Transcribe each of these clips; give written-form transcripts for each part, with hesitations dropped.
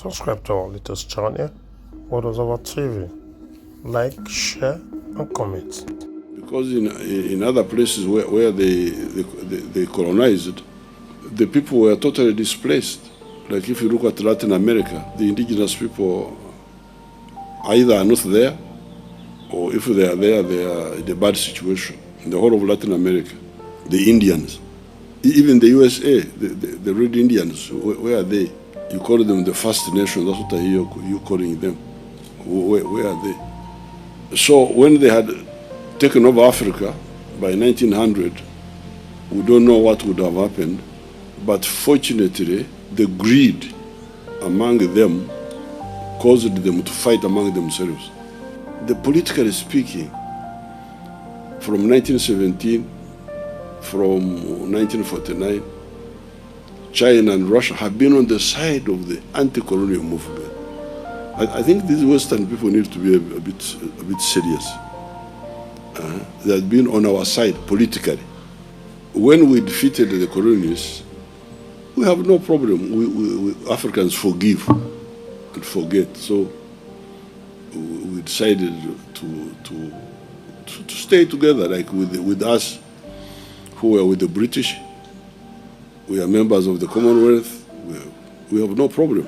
Subscribe to our latest channel, What was our TV. Like, share, and comment. Because in other places where they colonized, the people were totally displaced. Like if you look at Latin America, the indigenous people either are not there, or if they are there, they are in a bad situation. In the whole of Latin America, the Indians, even the USA, the Red Indians, where are they? You call them the first nation, that's what I hear you calling them. Where are they? So when they had taken over Africa by 1900, we don't know what would have happened, but fortunately, the greed among them caused them to fight among themselves. Politically speaking, from 1917, from 1949, China and Russia have been on the side of the anti-colonial movement. I think these Western people need to be a bit serious. They have been on our side politically. When we defeated the Colonise, we have no problem. We Africans forgive and forget. So we decided to stay together, like with us who were with the British. We are members of the Commonwealth. We have no problem.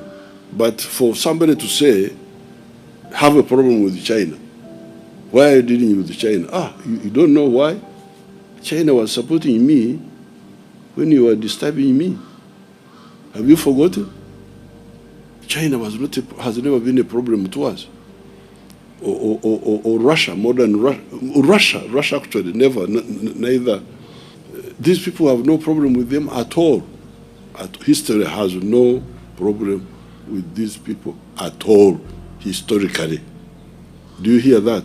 But for somebody to say, have a problem with China, why are you dealing with China? You don't know why? China was supporting me when you were disturbing me. Have you forgotten? China has never been a problem to us. Or Russia, modern Russia. Russia actually neither. These people have no problem with them at all. History has no problem with these people at all, historically. Do you hear that?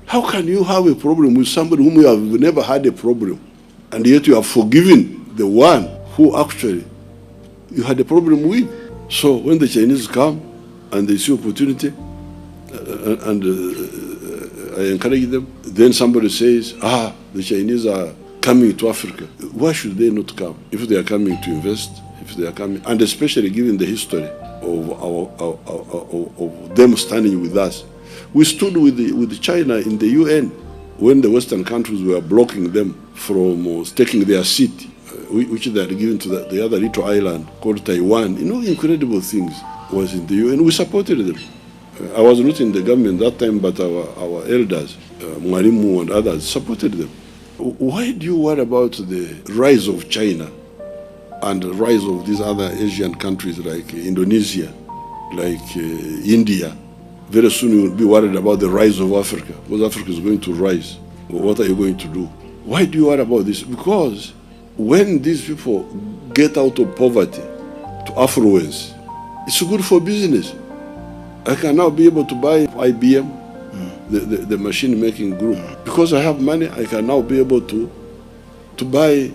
How can you have a problem with somebody whom you have never had a problem, and yet you have forgiven the one who actually you had a problem with? So when the Chinese come and they see opportunity, and I encourage them, then somebody says, the Chinese are coming to Africa. Why should they not come? If they are coming to invest, if they are coming, and especially given the history of them standing with us. We stood with China in the UN when the Western countries were blocking them from taking their seat, which they had given to the other little island called Taiwan. Incredible things was in the UN. We supported them. I was not in the government that time, but our elders, Mwalimu and others, supported them. Why do you worry about the rise of China and the rise of these other Asian countries like Indonesia, like India? Very soon you will be worried about the rise of Africa, because Africa is going to rise. What are you going to do? Why do you worry about this? Because when these people get out of poverty to affluence, it's good for business. I can now be able to buy IBM, the machine-making group. Because I have money, I can now be able to buy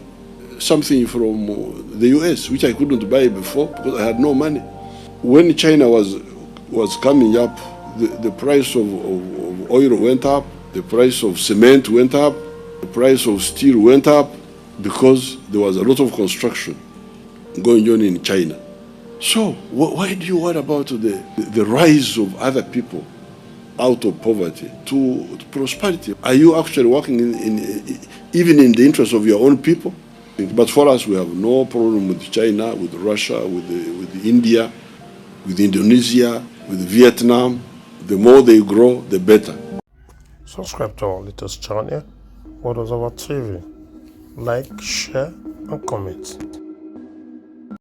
something from the US, which I couldn't buy before because I had no money. When China was coming up, the price of oil went up, the price of cement went up, the price of steel went up, because there was a lot of construction going on in China. So why do you worry about the rise of other people out of poverty to prosperity? Are you actually working even in the interest of your own people? But for us, we have no problem with China, with Russia, with India, with Indonesia, with Vietnam. The more they grow, the better. Subscribe to our latest channel, What was our TV. Like, share, and comment.